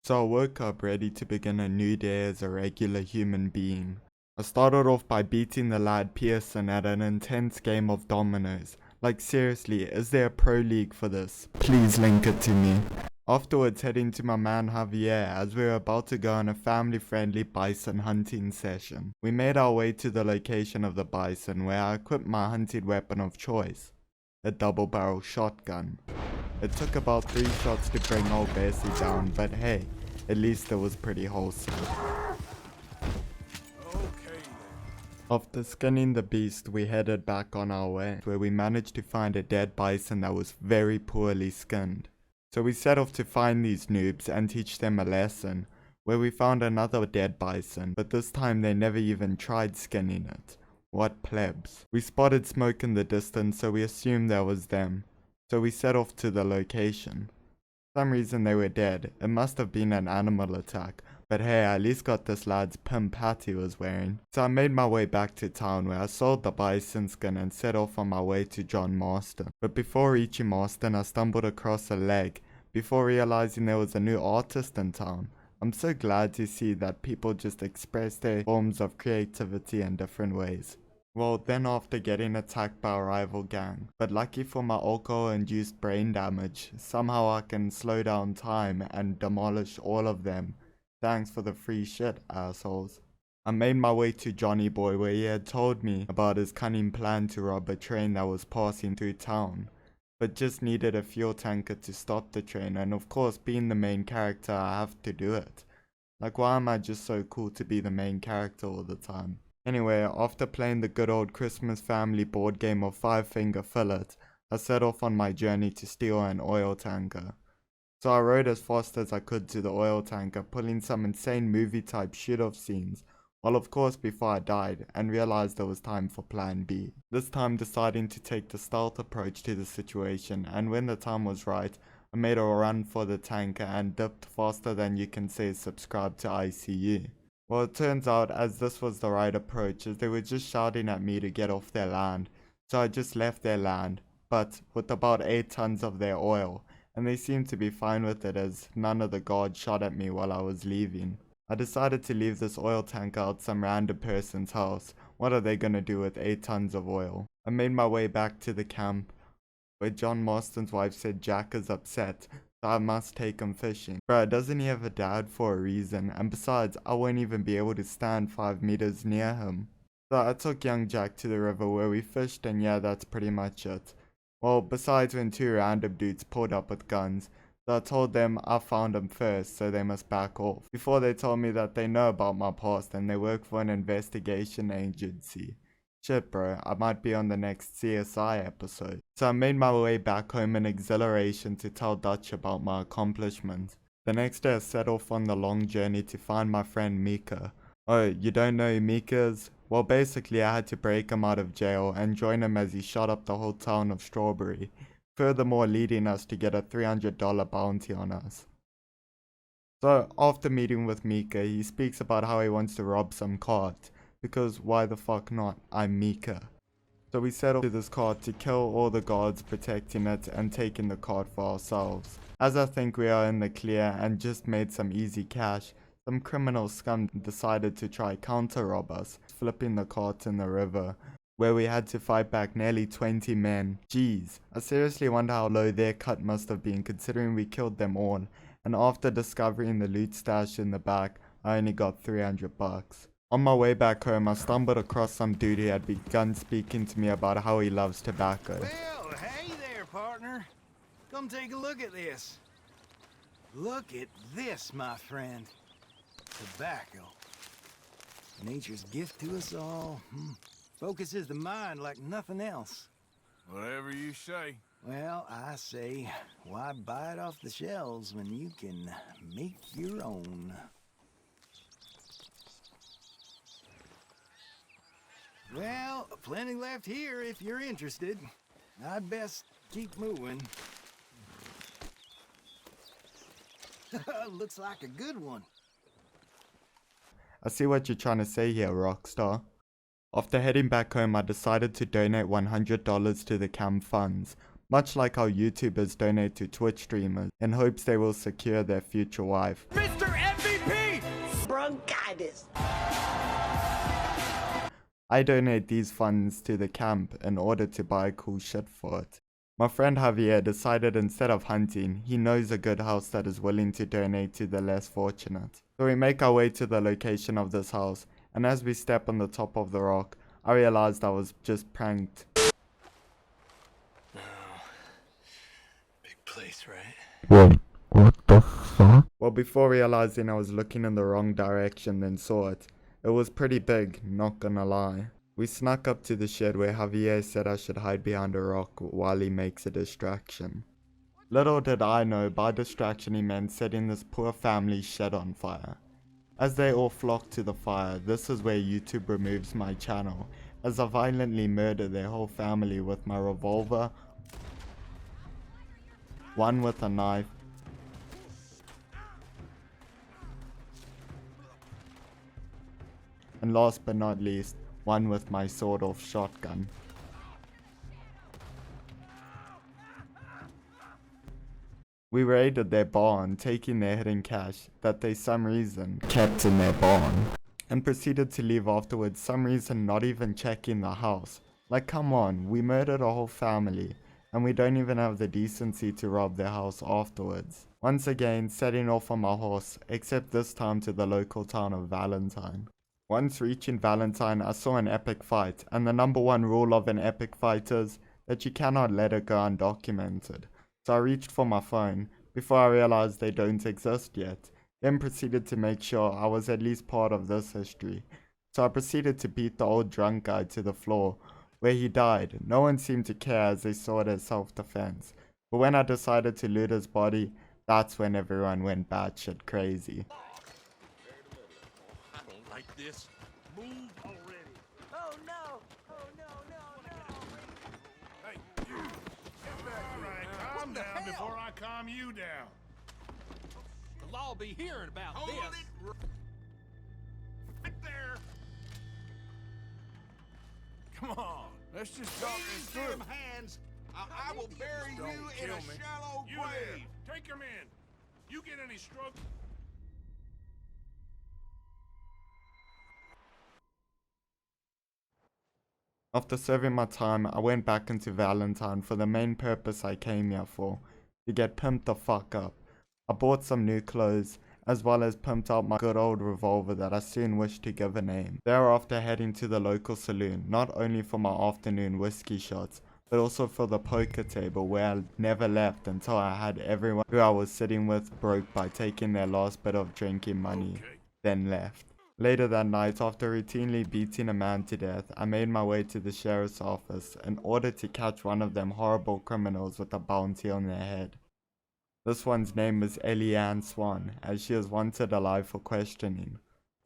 So I woke up ready to begin a new day as a regular human being. I started off by beating the lad Pearson at an intense game of dominoes. Like seriously, is there a pro league for this? Please link it to me. Afterwards heading to my man Javier as we were about to go on a family friendly bison hunting session. We made our way to the location of the bison where I equipped my hunting weapon of choice, a double barrel shotgun. It took about 3 shots to bring old Bessie down, but hey, at least it was pretty wholesome. After skinning the beast, we headed back on our way, where we managed to find a dead bison that was very poorly skinned. So we set off to find these noobs and teach them a lesson, where we found another dead bison, but this time they never even tried skinning it. What plebs. We spotted smoke in the distance, so we assumed that was them. So we set off to the location. For some reason they were dead. It must have been an animal attack. But hey, I at least got this lad's pimp hat he was wearing. So I made my way back to town where I sold the bison skin and set off on my way to John Marston. But before reaching Marston, I stumbled across a leg before realizing there was a new artist in town. I'm so glad to see that people just express their forms of creativity in different ways. Well, then after getting attacked by a rival gang, but lucky for my alcohol-induced brain damage, somehow I can slow down time and demolish all of them. Thanks for the free shit, assholes. I made my way to Johnny Boy where he had told me about his cunning plan to rob a train that was passing through town, but just needed a fuel tanker to stop the train, and of course being the main character I have to do it. Like, why am I just so cool to be the main character all the time? Anyway, after playing the good old Christmas family board game of 5-finger fillet, I set off on my journey to steal an oil tanker. So I rode as fast as I could to the oil tanker, pulling some insane movie type shoot-off scenes, while of course before I died and realized it was time for plan B. This time deciding to take the stealth approach to the situation, and when the time was right, I made a run for the tanker and dipped faster than you can say subscribe to IcyU. Well, it turns out as this was the right approach, as they were just shouting at me to get off their land, so I just left their land, but with about 8 tons of their oil, and they seemed to be fine with it as none of the guards shot at me while I was leaving. I decided to leave this oil tanker out some random person's house. What are they gonna do with 8 tons of oil? I made my way back to the camp, where John Marston's wife said Jack is upset, so I must take him fishing. Bruh, doesn't he have a dad for a reason? And besides, I won't even be able to stand 5 meters near him. So I took young Jack to the river where we fished, and yeah, that's pretty much it. Well, besides when 2 random dudes pulled up with guns, so I told them I found them first, so they must back off. Before they told me that they know about my past and they work for an investigation agency. Shit bro, I might be on the next CSI episode. So I made my way back home in exhilaration to tell Dutch about my accomplishments. The next day I set off on the long journey to find my friend Mika. Oh, you don't know who Mika is? Well, basically I had to break him out of jail and join him as he shot up the whole town of Strawberry, furthermore leading us to get a $300 bounty on us. So after meeting with Mika, he speaks about how he wants to rob some cart, because why the fuck not, I'm Mika. So we set off to this cart to kill all the guards protecting it and taking the cart for ourselves. As I think we are in the clear and just made some easy cash, some criminal scum decided to try counter rob us, flipping the cart in the river, where we had to fight back nearly 20 men. Jeez, I seriously wonder how low their cut must have been considering we killed them all, and after discovering the loot stash in the back, I only got 300 bucks. On my way back home, I stumbled across some dude who had begun speaking to me about how he loves tobacco. Well, hey there, partner. Come take a look at this. Look at this, my friend. Tobacco. Nature's gift to us all. Focuses the mind like nothing else. Whatever you say. Well, I say, why buy it off the shelves when you can make your own? Well, plenty left here if you're interested. I'd best keep moving. Looks like a good one. I see what you're trying to say here, Rockstar. After heading back home, I decided to donate $100 to the camp funds. much like how YouTubers donate to Twitch streamers in hopes they will secure their future wife. Mr. MVP! Bronchitis. I donate these funds to the camp in order to buy cool shit for it. My friend Javier decided instead of hunting, he knows a good house that is willing to donate to the less fortunate. So we make our way to the location of this house, and as we step on the top of the rock, I realized I was just pranked. Big place, right? What the fuck? Well, before realizing I was looking in the wrong direction, then saw it. It was pretty big, not gonna lie. We snuck up to the shed where Javier said I should hide behind a rock while he makes a distraction. Little did I know, by distraction he meant setting this poor family's shed on fire. As they all flocked to the fire, this is where YouTube removes my channel, as I violently murder their whole family with my revolver, one with a knife, and last but not least, one with my sawed-off shotgun. We raided their barn, taking their hidden cash that they some reason kept in their barn, and proceeded to leave afterwards, some reason not even checking the house. Like, come on, we murdered a whole family, and we don't even have the decency to rob their house afterwards. Once again, setting off on my horse, except this time to the local town of Valentine. Once reaching Valentine, I saw an epic fight, and the #1 rule of an epic fight is that you cannot let it go undocumented. So I reached for my phone, before I realized they don't exist yet, then proceeded to make sure I was at least part of this history. So I proceeded to beat the old drunk guy to the floor, where he died. No one seemed to care as they saw it as self-defense. But when I decided to loot his body, that's when everyone went batshit crazy. I don't like this. Move already. Oh no! Oh no, no, no! Hey, you. Get back. All right, calm down before I calm you down. The law'll be hearing about Hold this. it right there. Come on, let's just talk this through. hands, I will bury Don't you in kill a me. shallow You grave. there. Take him in. You get any stroke? After serving my time, I went back into Valentine for the main purpose I came here for, to get pimped the fuck up. I bought some new clothes, as well as pimped out my good old revolver that I soon wished to give a name. Thereafter heading to the local saloon, not only for my afternoon whiskey shots, but also for the poker table where I never left until I had everyone who I was sitting with broke by taking their last bit of drinking money, then left. Later that night, after routinely beating a man to death, I made my way to the sheriff's office in order to catch one of them horrible criminals with a bounty on their head. This one's name was Eliane Swan, as she was wanted alive for questioning.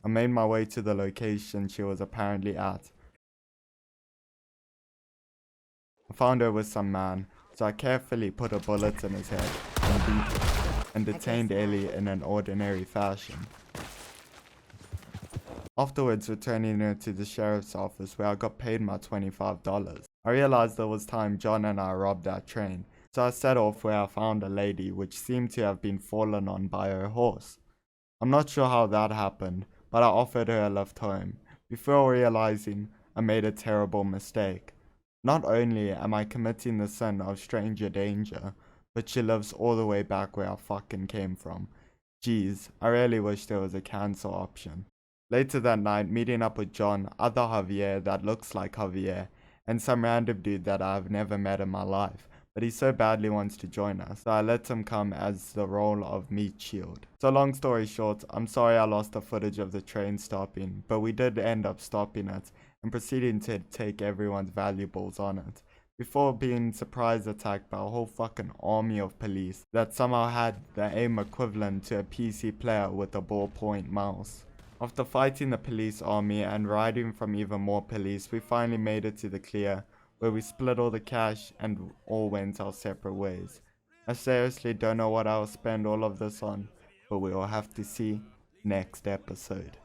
I made my way to the location she was apparently at. I found her with some man, so I carefully put a bullet in his head and detained Ellie in an ordinary fashion. Afterwards, returning her to the sheriff's office where I got paid my $25. I realized it was time John and I robbed that train, so I set off where I found a lady which seemed to have been fallen on by her horse. I'm not sure how that happened, but I offered her a lift home, before realizing I made a terrible mistake. Not only am I committing the sin of stranger danger, but she lives all the way back where I fucking came from. Jeez, I really wish there was a cancel option. Later that night, meeting up with John, other Javier that looks like Javier, and some random dude that I've never met in my life, but he so badly wants to join us, so I let him come as the role of meat shield. So long story short, I'm sorry I lost the footage of the train stopping, but we did end up stopping it, and proceeding to take everyone's valuables on it, before being surprise attacked by a whole fucking army of police that somehow had the aim equivalent to a PC player with a ballpoint mouse. After fighting the police army and riding from even more police, we finally made it to the clear, where we split all the cash and all went our separate ways. I seriously don't know what I'll spend all of this on, but we will have to see next episode.